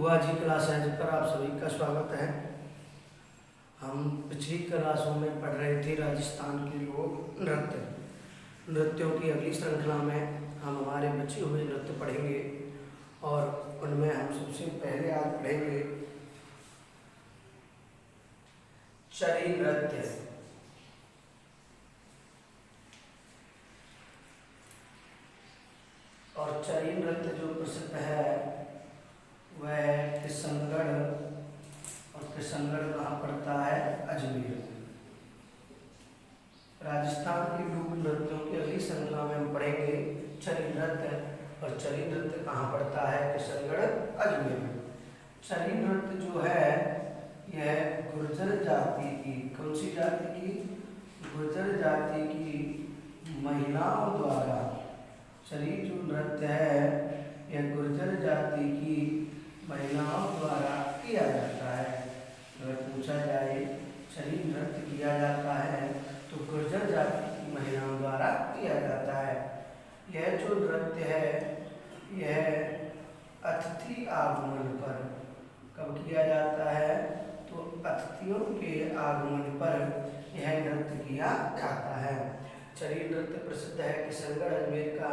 गुहा जी classes पर आप सभी का स्वागत है। हम पिछली क्लासों में पढ़ रहे थे राजस्थान के लोक नृत्यों की अगली श्रृंखला में हम हमारे बचे हुए नृत्य पढ़ेंगे और उनमें हम सबसे पहले आज पढ़ेंगे चरी नृत्य। और चरी नृत्य जो प्रसिद्ध है वह किशनगढ़, और किशनगढ़ कहाँ पड़ता है? अजमेर। राजस्थान के लोक नृत्यों की अगली श्रृंखला में हम पढ़ेंगे चरी नृत्य। और चरी नृत्य कहाँ पड़ता है? किशनगढ़, अजमेर। चरी नृत्य जो है यह गुर्जर जाति की, कौन सी जाति की? गुर्जर जाति की महिलाओं द्वारा, चरी जो नृत्य है यह गुर्जर जाति की महिलाओं द्वारा किया जाता है। अगर पूछा जाए चरी नृत्य किया जाता है तो गुर्जर जाति की महिलाओं द्वारा किया जाता है। यह जो नृत्य है यह अतिथि आगमन पर कब किया जाता है? तो अतिथियों के आगमन पर यह नृत्य किया जाता है। चरी नृत्य प्रसिद्ध है किशनगढ़, अजमेर का,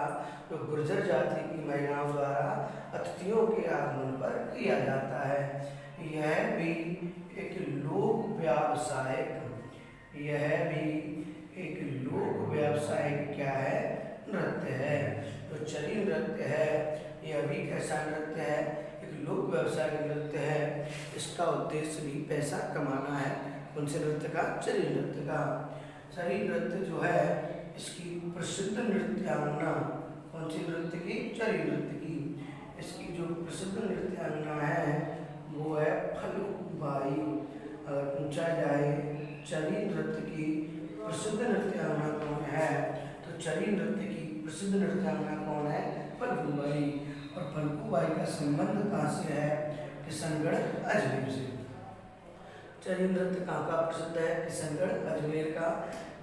जो गुर्जर जाति की महिलाओं द्वारा अतिथियों के आगमन पर किया जाता है। यह भी एक लोक व्यावसायिक क्या है? नृत्य है। तो चरी नृत्य है यह भी कैसा नृत्य है? एक लोक व्यावसायिक नृत्य है। इसका उद्देश्य भी पैसा कमाना है। कौन से नृत्य का? चरी नृत्य का। चरी नृत्य जो है इसकी प्रसिद्ध नृत्यांगना, कौन सी नृत्य की? चरी नृत्य की। इसकी जो प्रसिद्ध नृत्यांगना है वो है फल्गुबाई। अगर पूछा जाए चरी नृत्य की प्रसिद्ध नृत्यांगना कौन है तो चरी नृत्य की प्रसिद्ध नृत्यांगना कौन है? फल्गुबाई। और फल्गुबाई का संबंध कहाँ से है? किशनगढ़, अजमेर से। चरी नृत्य कहाँ का प्रसिद्ध है? किशनगढ़, अजमेर का।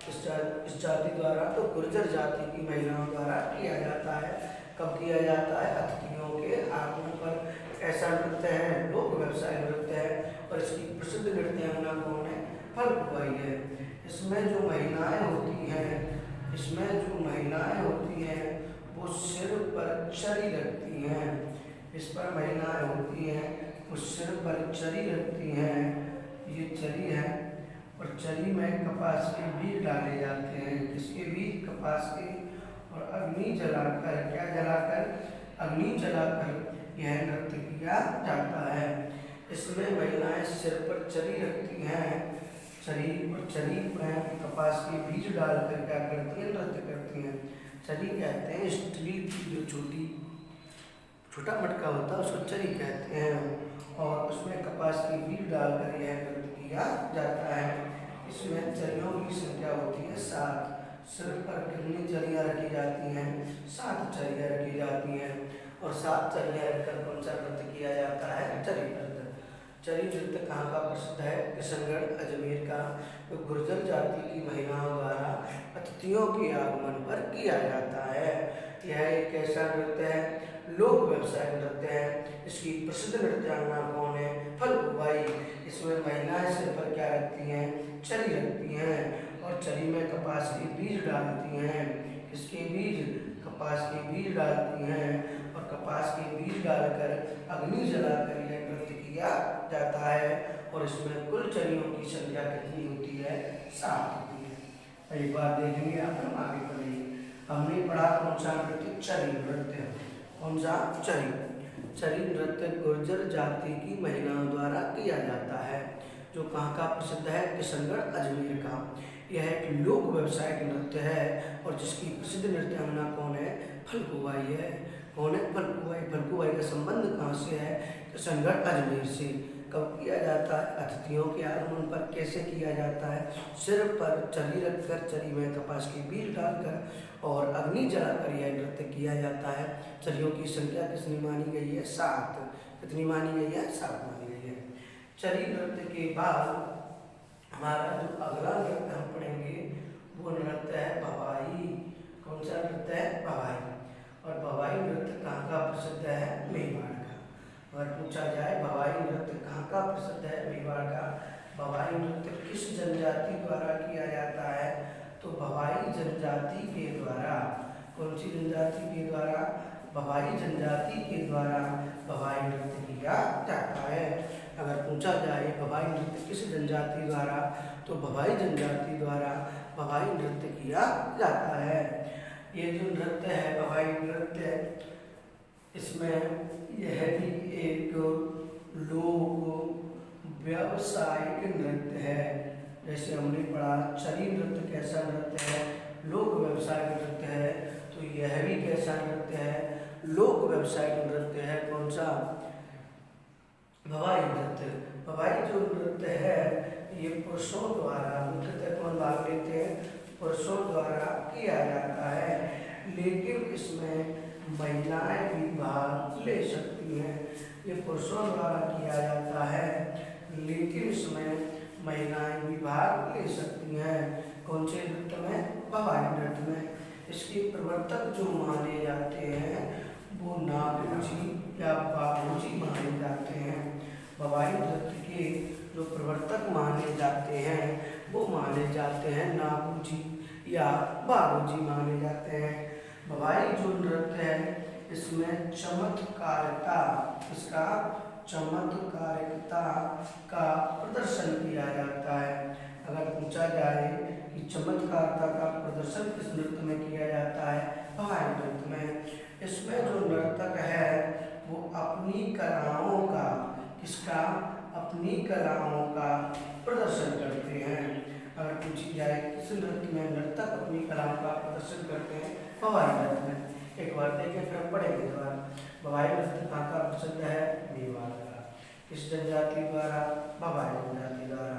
इस जाति द्वारा तो गुर्जर जाति की महिलाओं द्वारा किया जाता है। कब किया जाता है? अतिथियों के आगमन पर। ऐसा नृत्य है, लोक व्यवसाय नृत्य है। और इसकी प्रसिद्ध नृत्यांगना कौन है? फल्गुबाई है। इसमें जो महिलाएं होती हैं वो सिर पर चरी रखती हैं। इस पर महिलाएं होती हैं वो सिर पर चरी रखती हैं। ये चरी है और चरी में कपास के बीज डाले जाते हैं। किसके बीज? कपास के। और अग्नि जलाकर, क्या जलाकर? अग्नि जलाकर यह नृत्य किया जाता है। इसमें महिलाएं सिर पर चरी रखती हैं, चरी में कपास के बीज डालकर क्या करती हैं? नृत्य करती हैं। चरी कहते हैं स्टील की जो छोटा मटका होता है उसको चरी कहते हैं। और उसमें कपास के बीज डालकर यह नृत्य किया जाता है। इसमें चरियों की संख्या होती है 7। सिर पर कितनी चरियाँ रखी जाती हैं? 7 चरियाँ रखी जाती हैं। और 7 चरियाँ रखकर कौन सा नृत्य किया जाता है? चरी नृत्य। चरी नृत्य कहाँ का प्रसिद्ध है? किशनगढ़, अजमेर का, जो गुर्जर जाति की महिलाओं द्वारा अतिथियों के आगमन पर किया जाता है। यह एक ऐसा नृत्य है, लोक व्यवसाय नृत्य है। इसकी प्रसिद्ध नृत्यांगना कौन है? फल्गुबाई। इसमें महिलाएं सिर पर क्या रखती हैं? चरी रखती हैं और चरी में कपास के बीज डालती हैं। इसके बीज? कपास के बीज डालती हैं और कपास के बीज डालकर अग्नि जलाकर यह नृत्य किया जाता है। और इसमें कुल चरियों की संख्या कितनी होती है? 7 होती है। एक बार देखेंगे, आप हम आगे पढ़ेंगे। हमने पढ़ा कौन सा नृत्य? चरी नृत्य। कौन सा? चरी नृत्य गुर्जर जाति की महिलाओं द्वारा किया जाता है, जो कहाँ का प्रसिद्ध है? किशनगढ़, अजमेर का। यह एक लोक व्यवसायिक नृत्य है और जिसकी प्रसिद्ध नृत्यांगना कौन है? फल्गुबाई है। कौन है? फल्गुबाई। फल्गुबाई का संबंध कहाँ से है? किशनगढ़, अजमेर से। कब किया जाता है? अतिथियों के आगमन पर। कैसे किया जाता है? सिर पर चरी रखकर, चरी में कपास के बीज डालकर और अग्नि जलाकर यह नृत्य किया जाता है। चरियों की संख्या कितनी मानी गई है? 7। कितनी मानी गई है? 7 मानी गई है। चरी नृत्य के बाद हमारा जो अगला नृत्य हम पढ़ेंगे वो नृत्य है भवाई। कौन सा नृत्य है? भवाई। और भवाई नृत्य कहाँ का प्रसिद्ध है? मेवाड़ का। अगर पूछा जाए भवाई नृत्य कहाँ का प्रसिद्ध है, मेवाड़ का। भवाई नृत्य किस जनजाति द्वारा किया जाता है, तो भवाई जनजाति के द्वारा। कौन सी जनजाति के द्वारा, भवाई जनजाति के द्वारा भवाई नृत्य किया जाता है। अगर पूछा जाए भवाई नृत्य किस जनजाति द्वारा, तो भवाई जनजाति द्वारा भवाई नृत्य किया जाता है। ये जो नृत्य है भवाई नृत्य, इसमें यह भी एक लोक व्यावसायिक नृत्य है। जैसे हमने पढ़ा चरी नृत्य कैसा नृत्य है, लोक व्यवसायिक नृत्य है, तो यह भी कैसा नृत्य है, लोक व्यवसायिक नृत्य है। कौन सा, भवाई नृत्य। भवाई जो नृत्य है ये पुरुषों द्वारा, मुख्यतः कौन भाग लेते हैं, पुरुषों द्वारा किया जाता है, लेकिन इसमें महिलाएं भी भाग ले सकती हैं। ये पुरुषों द्वारा किया जाता है, लेकिन इसमें महिलाएं भी भाग ले सकती हैं। कौन से नृत्य में, भवाई नृत्य में। इसके प्रवर्तक जो माने जाते हैं वो नागूजी या बाबूजी माने जाते हैं। भवाई नृत्य के जो प्रवर्तक माने जाते हैं वो माने जाते हैं नागूजी या बाबूजी माने जाते हैं। भवाई जो नृत्य है इसमें चमत्कारिता, इसका चमत्कारिता का प्रदर्शन किया जाता है। अगर पूछा जाए कि चमत्कारिता का प्रदर्शन किस नृत्य में किया जाता है, भवाई नृत्य में। इसमें जो नर्तक है वो अपनी कलाओं का, किसका, अपनी कलाओं का प्रदर्शन करते हैं। अगर पूछी जाए किस नृत्य में नर्तक अपनी कलाओं का प्रदर्शन करते हैं, भवाई नृत्य में। एक बार देखें फिर पढ़ेंगे द्वारा। भवाई नृत्य कहाँ का प्रसिद्ध है, मेवाड़ का। किस जनजाति द्वारा, भवाई जनजाति द्वारा।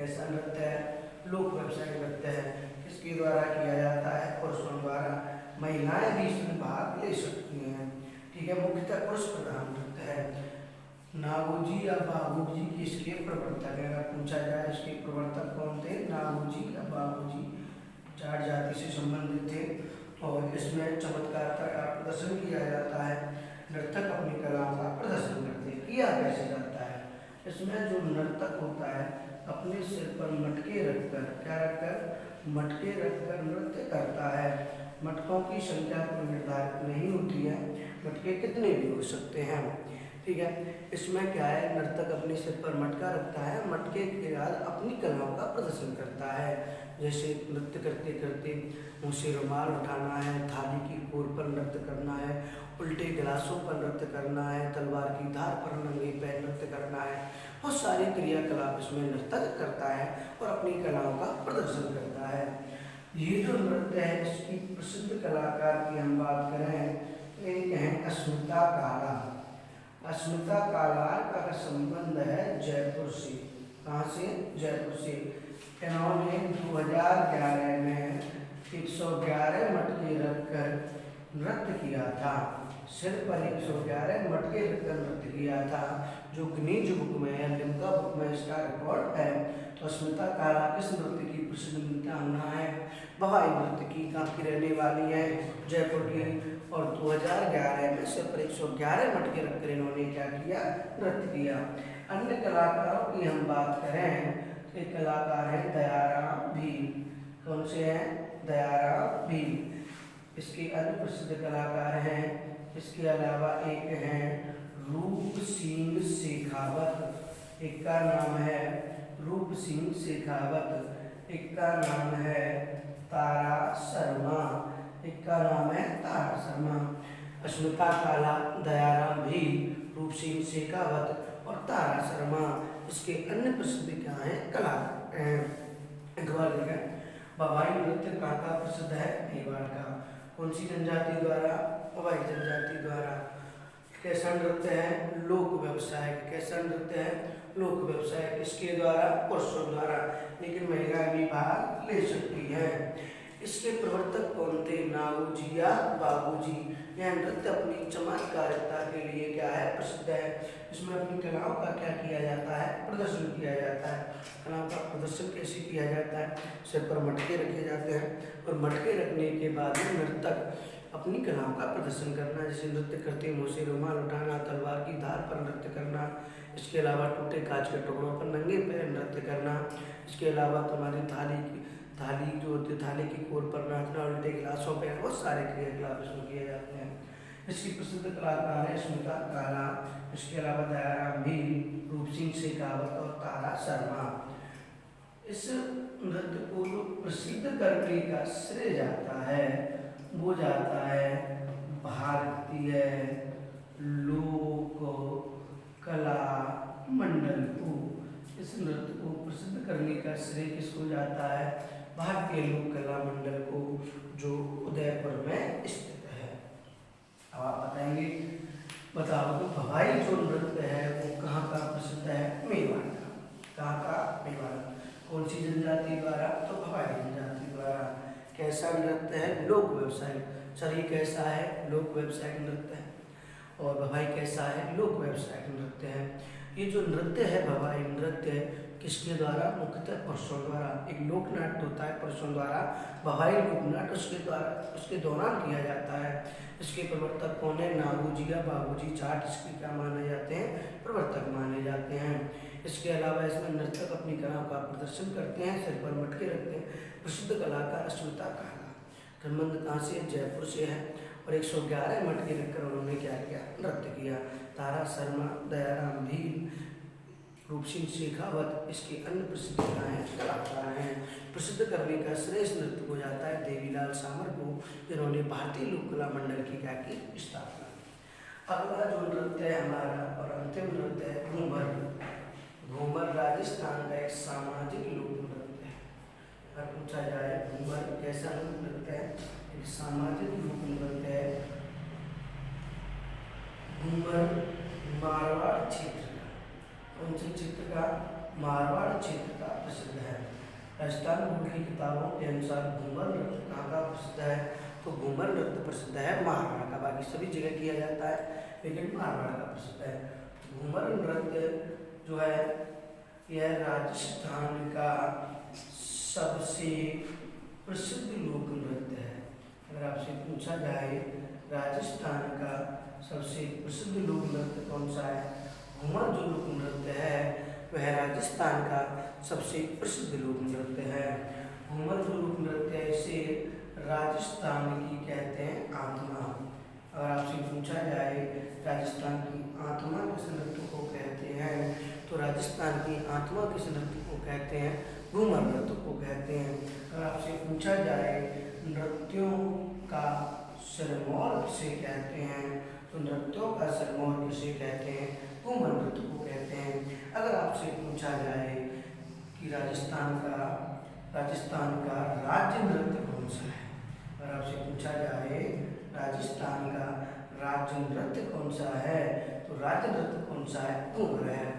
ऐसा नृत्य है, लोक व्यवसायिक नृत्य है, किसके द्वारा किया जाता है, पुरुषों द्वारा। महिलाएं भी इसमें भाग ले सकती हैं। ठीक है, मुख्यतः पुरुष प्रधान नृत्य है। नागूजी या बाबूजी किसके प्रवर्तक है, अगर पूछा जाए इसके प्रवर्तक कौन थे, नागूजी या बाबूजी, जाट जाति से संबंधित थे। और इसमें चमत्कारिता का प्रदर्शन किया जाता है, नर्तक अपनी कलाओं का प्रदर्शन करते हैं। किया कैसे जाता है, इसमें जो नर्तक होता है अपने सिर पर मटके रखकर, क्या रखकर, मटके रखकर नृत्य करता है। मटकों की संख्या कोई निर्धारित नहीं होती है, मटके कितने भी हो सकते हैं। ठीक है, इसमें क्या है, नर्तक अपने सिर पर मटका रखता है, मटके के बाद अपनी कलाओं का प्रदर्शन करता है। जैसे नृत्य करते करते मुँह से रुमाल उठाना है, थाली की कोर पर नृत्य करना है, उल्टे गिलासों पर नृत्य करना है, तलवार की धार पर नंगे पैर नृत्य करना है। बहुत सारे क्रियाकलाप इसमें नर्तक करता है और अपनी कलाओं का प्रदर्शन करता है। ये जो नृत्य है इसकी प्रसिद्ध कलाकार की हम बात करें तो एक हैं अस्मिता काला। अस्मिता काला का संबंध है जयपुर से। कहाँ से, जयपुर से। इन्होंने 2011 में 111 मटके रखकर नृत्य किया था। सिर पर 111 मटके रखकर नृत्य किया था, जो गिनीज बुक में है, लिम्का बुक में इसका रिकॉर्ड है। तो अस्मिता काला किस नृत्य की प्रसिद्ध नृत्यांगना है, भवाई नृत्य की। कहाँ की रहने वाली है, जयपुर की। और 2011 में सिर पर 111 मटके रखकर इन्होंने क्या किया, नृत्य किया। अन्य कलाकारों की हम बात करें तो एक कलाकार है दयाराम भील। कौन से हैं, दयाराम भील। इसके अन्य प्रसिद्ध कलाकार हैं, इसके अलावा एक हैं रूप सिंह शेखावत, एक का नाम है रूप सिंह शेखावत, एक का नाम है तारा शर्मा, एक का नाम है तारा शर्मा। अस्मिता काला, दयाराम भील, रूप सिंह शेखावत और तारा शर्मा इसके अन्य प्रसिद्ध क्या हैं, कलाकार हैं। एक बार देखें, भवाई नृत्य कहाँ का प्रसिद्ध है, मेवाड़ का। कौन सी जनजाति द्वारा, भवाई जनजाति द्वारा। कैसा नृत्य है, लोक व्यवसाय। कैसा नृत्य है, लोक व्यवसाय। किसके द्वारा, पुरुषों द्वारा, लेकिन महिलाएं भी भाग ले सकती हैं। इसके प्रवर्तक कौन थे, नागूजी या बाबूजी। यह नृत्य अपनी चमत्कारिता के लिए क्या है, प्रसिद्ध है। इसमें अपनी कलाओं का क्या किया जाता है, प्रदर्शन किया जाता है। कलाओं का प्रदर्शन कैसे किया जाता है, सिर पर मटके रखे जाते हैं और मटके रखने के बाद नर्तक अपनी कलाओं का प्रदर्शन करना, जैसे नृत्य करते मुँह से रुमाल उठाना, तलवार की धार पर नृत्य करना, इसके अलावा टूटे कांच के टुकड़ों पर नंगे पैर नृत्य करना, इसके अलावा तुम्हारी थाली जो होती है थाली की कोर पर नाचना, उल्टे गिलासों पर, बहुत सारे क्रियाकलाप इसमें किए जाते हैं। इसकी प्रसिद्ध कलाकार है स्मिता काला, इसके अलावा दयाराम भील, रूप सिंह शेखावत और तारा शर्मा। इस नृत्य को जो प्रसिद्ध करने का श्रेय जाता है वो जाता है भारतीय लोक कला मंडल को। इस नृत्य को प्रसिद्ध करने का श्रेय किसको जाता है? भारतीय लोक कला मंडल को, जो उदयपुर में स्थित है। अब आप बताएंगे, बताओ तो भवाई जो नृत्य है वो कहाँ का प्रसिद्ध है? मेवाड़ का। कहाँ का? मेवाड़। कौन सी जनजाति द्वारा? तो भवाई जनजाति द्वारा। कैसा नृत्य है? लोक व्यवसायिक। सर ये कैसा है? लोक व्यवसायिक नृत्य है। और भवाई कैसा है? लोक व्यवसायिक नृत्य है। ये जो नृत्य है भवाई नृत्य किसके द्वारा? मुख्यतः पुरुषों द्वारा। एक लोक नाट्य होता है पुरुषों द्वारा, भवाई लोक नाट्य उसके दौरान किया जाता है। इसके प्रवर्तक कौन है? नागूजी या बाबूजी जाट इसके क्या माने जाते हैं? प्रवर्तक माने जाते हैं। इसके अलावा इसमें नर्तक अपनी कलाओं का प्रदर्शन करते हैं, सिर पर मटके रखते हैं। प्रसिद्ध कलाकार स्मिता काला, संबंध कहाँ से? जयपुर से है। और 111 मटके रखकर उन्होंने क्या किया? नृत्य किया। तारा शर्मा, दयाराम भील, रूप सिंह शेखावत इसके अन्य प्रसिद्ध कलाकार हैं। प्रसिद्ध करने का श्रेष्ठ नृत्य हो जाता है देवीलाल सामर को, जिन्होंने भारतीय लोक कला मंडल की क्या की? स्थापना। अगला जो नृत्य है हमारा और अंतिम नृत्य है घूमर। घूमर राजस्थान का एक सामाजिक लोक नृत्य है। अगर पूछा जाए घूमर कैसा लोक नृत्य है? एक सामाजिक लोक नृत्य है। घूमर मारवाड़ क्षेत्र का, कौन से क्षेत्र का? मारवाड़ क्षेत्र का प्रसिद्ध है। राजस्थान बोर्ड की किताबों के अनुसार घूमर नृत्य कहाँ का प्रसिद्ध है? तो घूमर नृत्य प्रसिद्ध है मारवाड़ का। बाकी सभी जगह किया जाता है लेकिन मारवाड़ का प्रसिद्ध है। घूमर नृत्य जो है यह राजस्थान का सबसे प्रसिद्ध लोक नृत्य है। अगर आपसे पूछा जाए राजस्थान का सबसे प्रसिद्ध लोक नृत्य कौन सा है? घूमर जो लोक नृत्य है वह राजस्थान का सबसे प्रसिद्ध लोक नृत्य है। घूमर जो लोक नृत्य है इसे राजस्थान की कहते हैं आत्मा। अगर आपसे पूछा जाए राजस्थान की आत्मा किस नृत्य को कहते हैं, तो राजस्थान की आत्मा किस नृत्य को कहते हैं? घूमर नृत्य को कहते हैं। अगर आपसे पूछा जाए नृत्यों का सिरमौर किसे कहते हैं, तो नृत्यों का सिरमौर किसे कहते हैं? घूमर नृत्य को कहते हैं। अगर आपसे पूछा जाए कि राजस्थान का राज्य नृत्य कौन सा है, अगर आपसे पूछा जाए राजस्थान का राज्य नृत्य कौन सा है, तो राज्य नृत्य कौन सा है? घूमर है।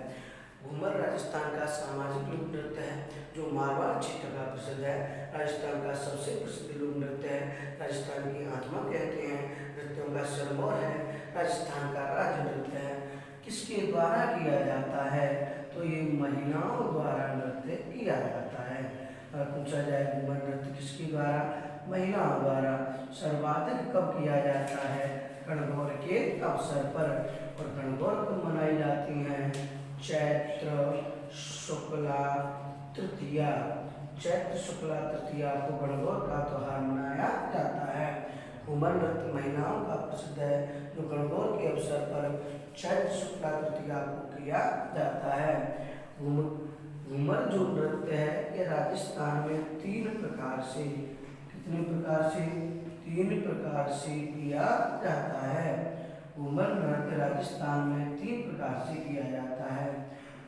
घूमर राजस्थान का सामाजिक लोक नृत्य है जो मारवाड़ क्षेत्र का प्रसिद्ध है। राजस्थान का सबसे प्रसिद्ध लोक नृत्य है। राजस्थान की आत्मा कहते हैं। नृत्यों का सिरमौर है। राजस्थान का राज्य नृत्य है। किसके द्वारा किया जाता है, तो ये महिलाओं द्वारा नृत्य किया जाता है। अगर पूछा जाए घूमर नृत्य किसके द्वारा? महिलाओं द्वारा। सर्वाधिक कब किया जाता है? गणगौर के अवसर पर। और गणगौर कब मनाई जाती हैं? चैत्र शुक्ला तृतीया। चैत्र शुक्ला तृतीया को गणगौर का त्योहार मनाया जाता है। घूमर नृत्य महिलाओं का प्रसिद्ध है जो गणगौर के अवसर पर चैत्र शुक्ला तृतीया को किया जाता है। घूमर जो नृत्य है ये राजस्थान में 3 प्रकार से, कितने प्रकार से? 3 प्रकार से किया जाता है। घूमर नृत्य राजस्थान में 3 प्रकार से किया जाता है।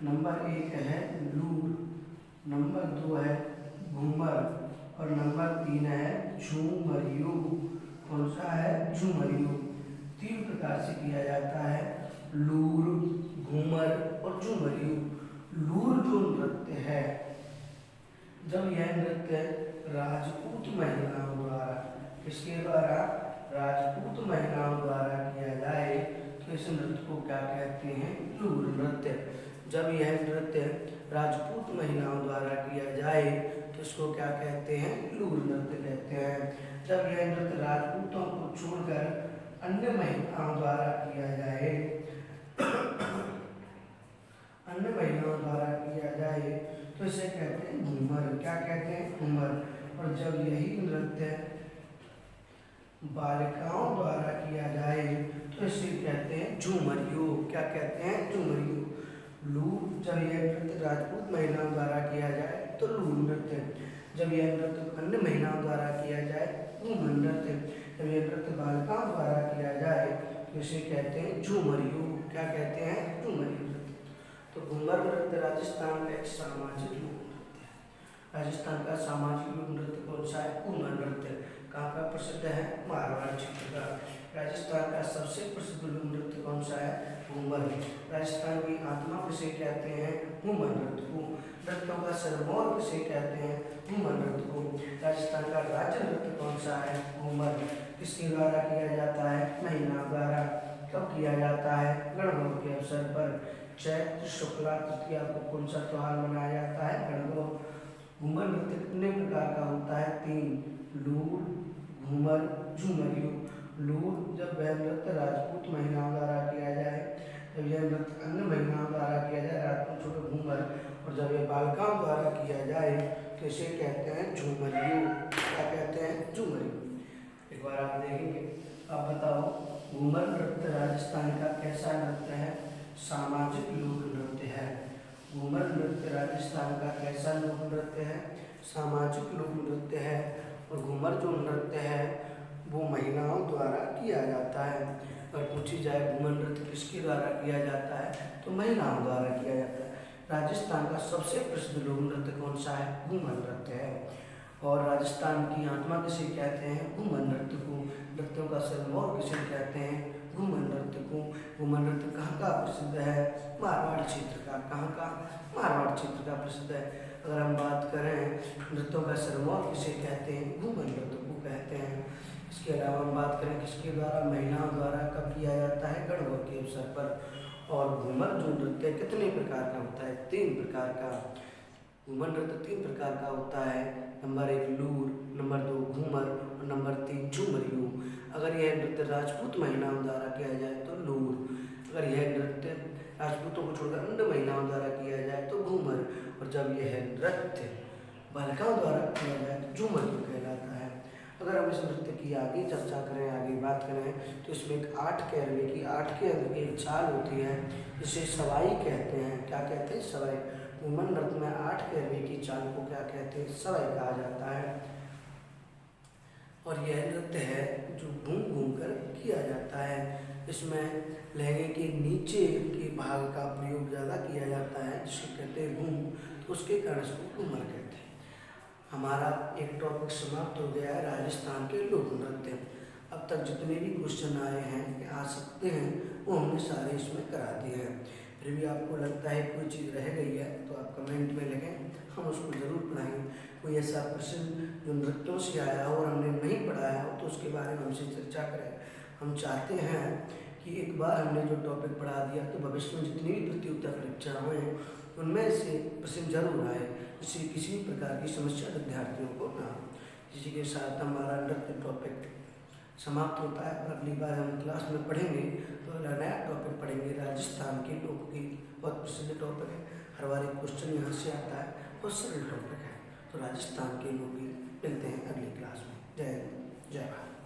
नंबर 1 है लूर, नंबर 2 है घूमर और नंबर 3 है झूमरियो। कौन सा है? झूमरियो। 3 प्रकार से किया जाता है, लूर, घूमर और झूमरियो। लूर जो नृत्य है, जब यह नृत्य राजपूत महिलाओं द्वारा, किसके द्वारा? राजपूत महिलाओं द्वारा किया जाए तो इस नृत्य को क्या कहते हैं? लूर नृत्य। जब यह नृत्य राजपूत महिलाओं द्वारा किया जाए तो इसको क्या कहते हैं? लूर नृत्य कहते हैं। जब यह नृत्य राजपूतों को छोड़कर अन्य महिलाओं द्वारा किया जाए अन्य महिलाओं द्वारा किया जाए तो इसे कहते हैं घूमर। क्या कहते हैं? घूमर। और जब यही नृत्य बालिकाओं द्वारा किया जाए तो इसे कहते हैं झूमरियो। क्या कहते हैं? झूमरियो। लूर, जब यह नृत्य राजपूत महिलाओं द्वारा किया जाए तो लूर नृत्य। जब यह नृत्य अन्य महिलाओं द्वारा किया जाए घूमर नृत्य। जब यह नृत्य बालिकाओं द्वारा किया जाए तो इसे कहते हैं झूमरियो। क्या कहते हैं? झूमरियो। तो घूमर नृत्य राजस्थान का एक सामाजिक लोक नृत्य है। राजस्थान का सामाजिक लोक नृत्य कौन सा है? घूमर नृत्य। कहाँ का प्रसिद्ध है? मारवाड़ क्षेत्र का। राजस्थान का सबसे प्रसिद्ध लोक नृत्य कौन सा है? घूमर। राजस्थान की आत्मा किसे कहते हैं? घूमर नृत्य को। नृत्यों का सिरमौर किसे कहते हैं? घूमर नृत्य को। राजस्थान का राज्य नृत्य कौन सा है? घूमर। किसके द्वारा किया जाता है? महिलाओं द्वारा। कब किया जाता है? गणगौर के अवसर पर। चैत्र शुक्ला तृतीया को कौन सा त्योहार मनाया जाता है? गणगौर। घूमर नृत्य कितने प्रकार का होता है? 3। लूर, घूमर, झूमरियो। लूर, जब वह नृत्य राजपूत महिलाओं द्वारा किया जाए, जब यह नृत्य अन्य महिलाओं द्वारा किया जाए राजपूत छोटे घूमर, और जब यह बालिकाओं द्वारा किया जाए तो इसे कहते हैं झूमरियो। क्या कहते हैं? झूमरियो। एक बार आप देखेंगे। आप बताओ घूमर नृत्य राजस्थान का कैसा नृत्य है? सामाजिक लोक नृत्य है। घूमर नृत्य राजस्थान का कैसा लोक नृत्य है? सामाजिक लोक नृत्य है। और घूमर जो नृत्य है वो महिलाओं द्वारा किया जाता है। अगर पूछी जाए घूमर नृत्य किसके द्वारा किया जाता है तो महिलाओं द्वारा किया जाता है। राजस्थान का सबसे प्रसिद्ध लोक नृत्य कौन सा है? घूमर नृत्य है। और राजस्थान की आत्मा किसे कहते हैं? घूमर नृत्य को। नृत्यों का सिरमौर किसे कहते हैं? घूमर नृत्य को। घूमर नृत्य कहाँ का प्रसिद्ध है? मारवाड़ क्षेत्र का। कहाँ का? मारवाड़ क्षेत्र का प्रसिद्ध है। अगर हम बात करें नृत्यों का सिरमौर किसे कहते हैं? घूमर नृत्य को कहते हैं। इसके अलावा हम बात करें किसके द्वारा? महिलाओं द्वारा। कब किया जाता है? गणगौर के अवसर पर। और घूमर जो नृत्य कितने प्रकार का होता है? 3 प्रकार का। घूमर नृत्य 3 प्रकार का होता है। नंबर 1 लूर, नंबर 2 घूमर और नंबर 3 झूमरियो। अगर यह नृत्य राजपूत महिलाओं द्वारा किया जाए तो लूर। अगर यह नृत्य राजपूतों को छोड़कर अन्य महिलाओं द्वारा किया जाए तो घूमर। और जब यह नृत्य बालिकाओं द्वारा किया जाए तो झूमरियो कहलाता है। अगर हम इस नृत्य की आगे चर्चा करें, आगे बात करें तो इसमें एक 8 कैरवे की 8 के अंदर एक चाल होती है जिसे सवाई कहते हैं। क्या कहते हैं? सवाई। घूमर नृत्य में 8 कैरवे की चाल को क्या कहते हैं? सवाई कहा जाता है। और यह नृत्य है जो घूम घूम कर किया जाता है। इसमें लहंगे के नीचे के भाग का प्रयोग ज़्यादा किया जाता है जिसे कहते हैं घूम, तो उसके कारण इसको घूमर कहते हैं। हमारा एक टॉपिक समाप्त हो गया है राजस्थान के लोक नृत्य। अब तक जितने भी क्वेश्चन आए हैं आ सकते हैं वो हमने सारे इसमें करा दिए हैं। फिर भी आपको लगता है कोई चीज़ रह गई है तो आप कमेंट में लिखें, हम उसको ज़रूर पढ़ाएंगे। कोई ऐसा प्रश्न जो नृत्यों से आया हो और हमने नहीं पढ़ाया हो तो उसके बारे में हमसे चर्चा करें। हम चाहते हैं कि एक बार हमने जो टॉपिक पढ़ा दिया तो भविष्य में जितनी भी प्रतियोगिता परीक्षा हुए उनमें से प्रश्न जरूर आए, जिससे किसी भी प्रकार की समस्या विद्यार्थियों को ना हो। जिसी के साथ हमारा नृत्य टॉपिक समाप्त होता है। और अगली बार हम क्लास में पढ़ेंगे तो नया टॉपिक पढ़ेंगे राजस्थान के लोकगीत। बहुत प्रसिद्ध टॉपिक है, हर बार एक क्वेश्चन यहाँ से आता है, बहुत सरल टॉपिक है। तो राजस्थान के लोकगीत मिलते हैं अगली क्लास में। जय हिंद, जय भारत।